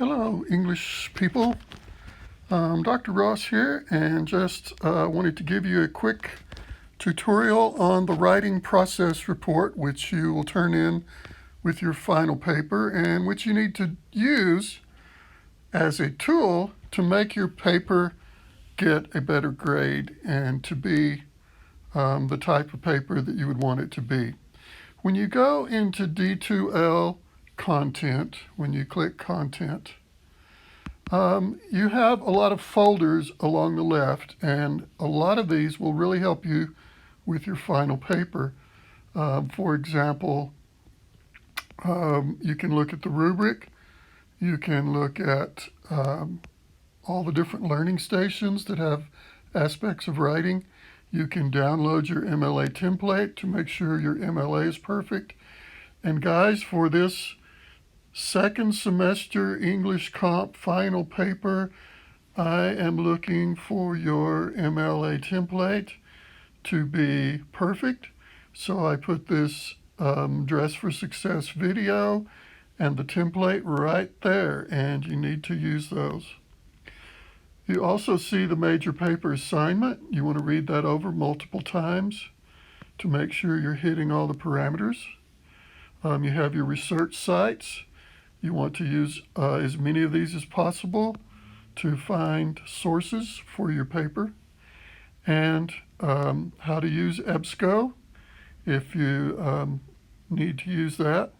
Hello, English people. Dr. Ross here, and just wanted to give you a quick tutorial on the writing process report, which you will turn in with your final paper, and which you need to use as a tool to make your paper get a better grade and to be the type of paper that you would want it to be. When you go into D2L content, when you click content, you have a lot of folders along the left, and a lot of these will really help you with your final paper. For example, you can look at the rubric, you can look at all the different learning stations that have aspects of writing. You can download your MLA template to make sure your MLA is perfect. And guys, for this second semester English Comp final paper, I am looking for your MLA template to be perfect. So I put this Dress for Success video and the template right there, and you need to use those. You also see the major paper assignment. You want to read that over multiple times to make sure you're hitting all the parameters. You have your research sites. You want to use as many of these as possible to find sources for your paper. And how to use EBSCO if you need to use that.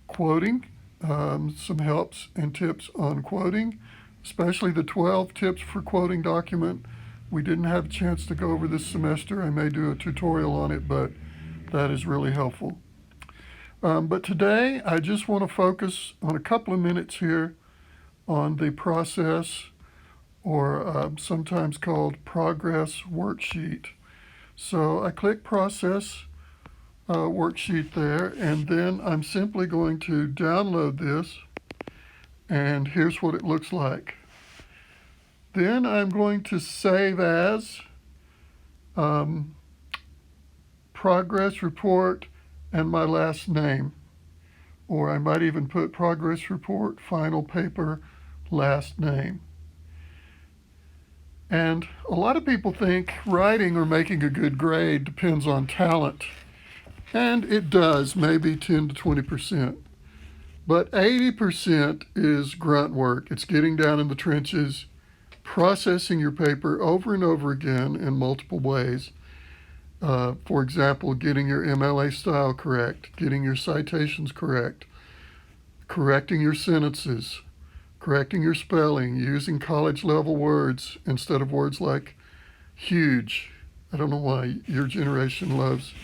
Quoting, some helps and tips on quoting, especially the 12 tips for quoting document. We didn't have a chance to go over this semester. I may do a tutorial on it, but that is really helpful. But today, I just want to focus on a couple of minutes here on the process, or sometimes called progress worksheet. So I click process worksheet there, and then I'm simply going to download this, and here's what it looks like. Then I'm going to save as progress report and my last name, or I might even put progress report, final paper, last name. And a lot of people think writing or making a good grade depends on talent, and it does, maybe 10 to 20%. But 80% is grunt work. It's getting down in the trenches, processing your paper over and over again in multiple ways. For example, getting your MLA style correct, getting your citations correct, correcting your sentences, correcting your spelling, using college level words instead of words like huge. I don't know why your generation loves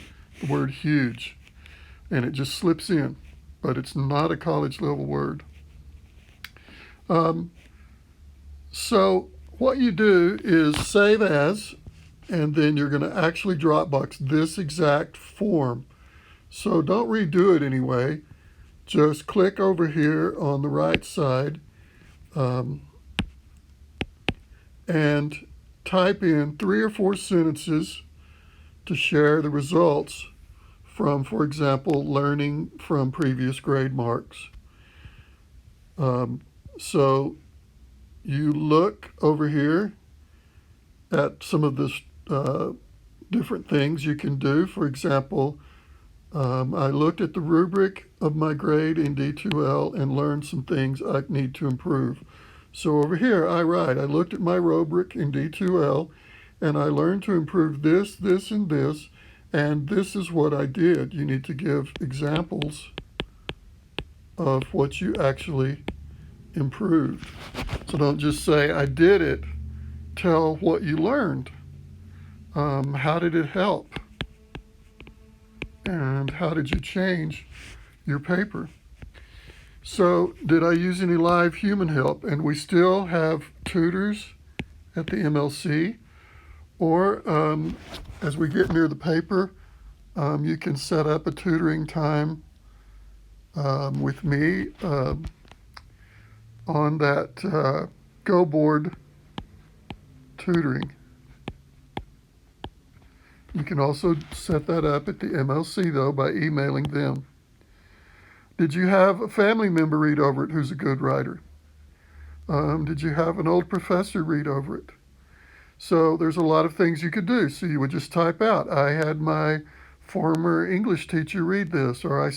the word huge, and it just slips in, but it's not a college level word. So what you do is save as, and then you're going to actually Dropbox this exact form. So don't redo it anyway. Just click over here on the right side and type in 3 or 4 sentences to share the results from, for example, learning from previous grade marks. So you look over here at some of the different things you can do. For example, I looked at the rubric of my grade in D2L and learned some things I need to improve. So over here I write, I looked at my rubric in D2L and I learned to improve this, this, and this, and this is what I did. You need to give examples of what you actually improved. So don't just say, I did it. Tell what you learned. How did it help? And how did you change your paper? So did I use any live human help? And we still have tutors at the MLC. Or as we get near the paper, you can set up a tutoring time with me on that Go Board tutoring. You can also set that up at the MLC, though, by emailing them. Did you have a family member read over it who's a good writer? Did you have an old professor read over it? So there's a lot of things you could do. So you would just type out, I had my former English teacher read this, or I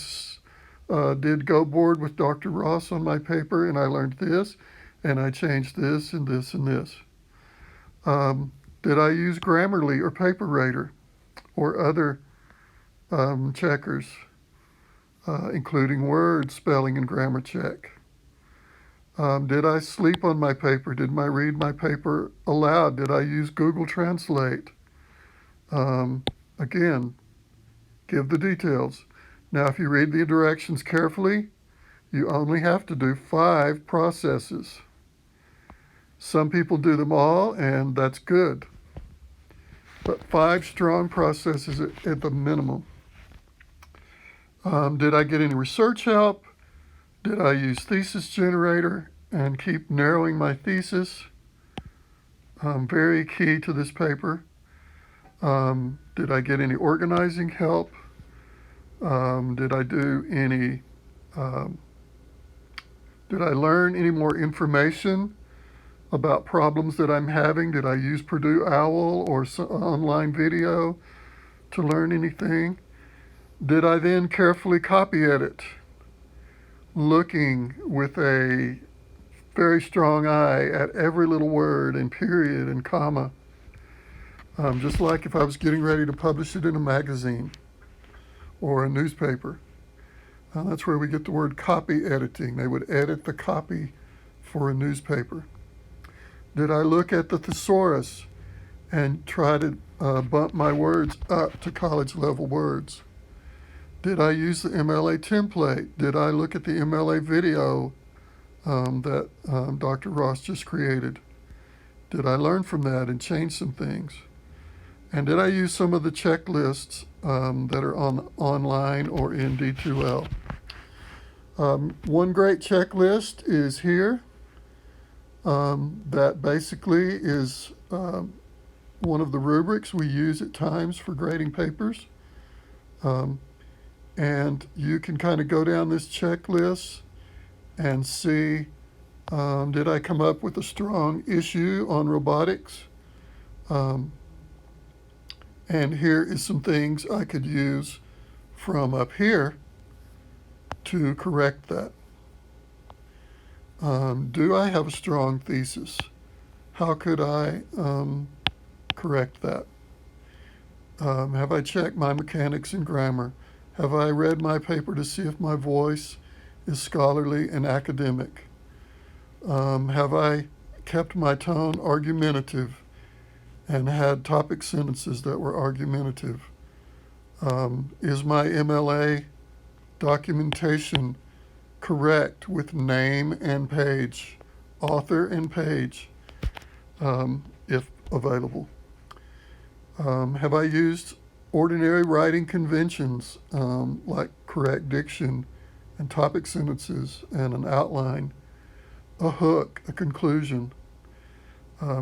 did go board with Dr. Ross on my paper and I learned this, and I changed this and this and this. Did I use Grammarly or PaperRater or other checkers, including Word, spelling, and grammar check? Did I sleep on my paper? Did I read my paper aloud? Did I use Google Translate? Again, give the details. Now, if you read the directions carefully, you only have to do 5 processes. Some people do them all, and that's good. But 5 strong processes at the minimum. Did I get any research help? Did I use Thesis Generator and keep narrowing my thesis? Very key to this paper. Did I get any organizing help? Did I do any, did I learn any more information about problems that I'm having? Did I use Purdue OWL or some online video to learn anything? Did I then carefully copy edit, looking with a very strong eye at every little word and period and comma, just like if I was getting ready to publish it in a magazine or a newspaper. That's where we get the word copy editing. They would edit the copy for a newspaper. Did I look at the thesaurus and try to bump my words up to college level words? Did I use the MLA template? Did I look at the MLA video that Dr. Ross just created? Did I learn from that and change some things? And did I use some of the checklists that are online or in D2L? One great checklist is here. That basically is one of the rubrics we use at times for grading papers. And you can kind of go down this checklist and see, did I come up with a strong issue on robotics? And here is some things I could use from up here to correct that. Do I have a strong thesis? How could I correct that? Have I checked my mechanics and grammar? Have I read my paper to see if my voice is scholarly and academic? Have I kept my tone argumentative and had topic sentences that were argumentative? Is my MLA documentation correct with name and page, author and page, if available? Have I used ordinary writing conventions like correct diction and topic sentences and an outline, a hook, a conclusion?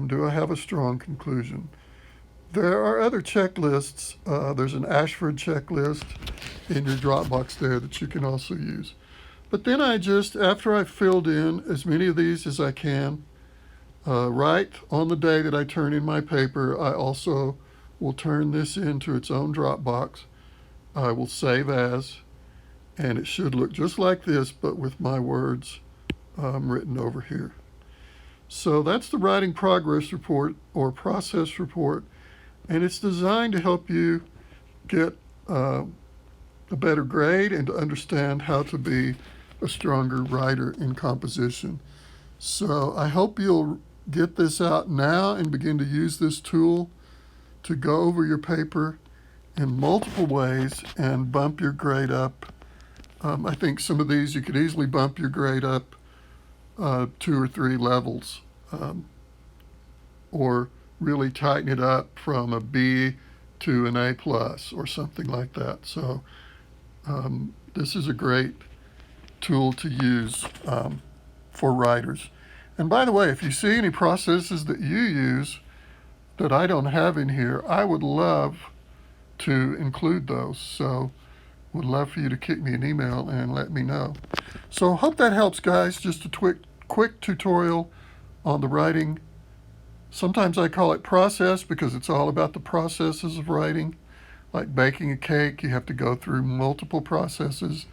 Do I have a strong conclusion? There are other checklists. There's an Ashford checklist in your Dropbox there that you can also use. But then after I've filled in as many of these as I can, right on the day that I turn in my paper, I also will turn this into its own Dropbox. I will save as, and it should look just like this, but with my words written over here. So that's the writing progress report or process report, and it's designed to help you get a better grade and to understand how to be a stronger writer in composition. So I hope you'll get this out now and begin to use this tool to go over your paper in multiple ways and bump your grade up. I think some of these you could easily bump your grade up 2 or 3 levels, or really tighten it up from a B to an A plus or something like that. So this is a great tool to use for writers. And by the way, if you see any processes that you use that I don't have in here, I would love to include those. So would love for you to kick me an email and let me know. So hope that helps, guys. Just a quick tutorial on the writing. Sometimes I call it process because it's all about the processes of writing. Like baking a cake, you have to go through multiple processes.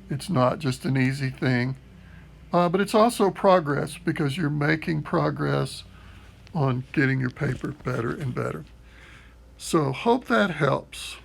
It's not just an easy thing. But it's also progress because you're making progress on getting your paper better and better. So hope that helps.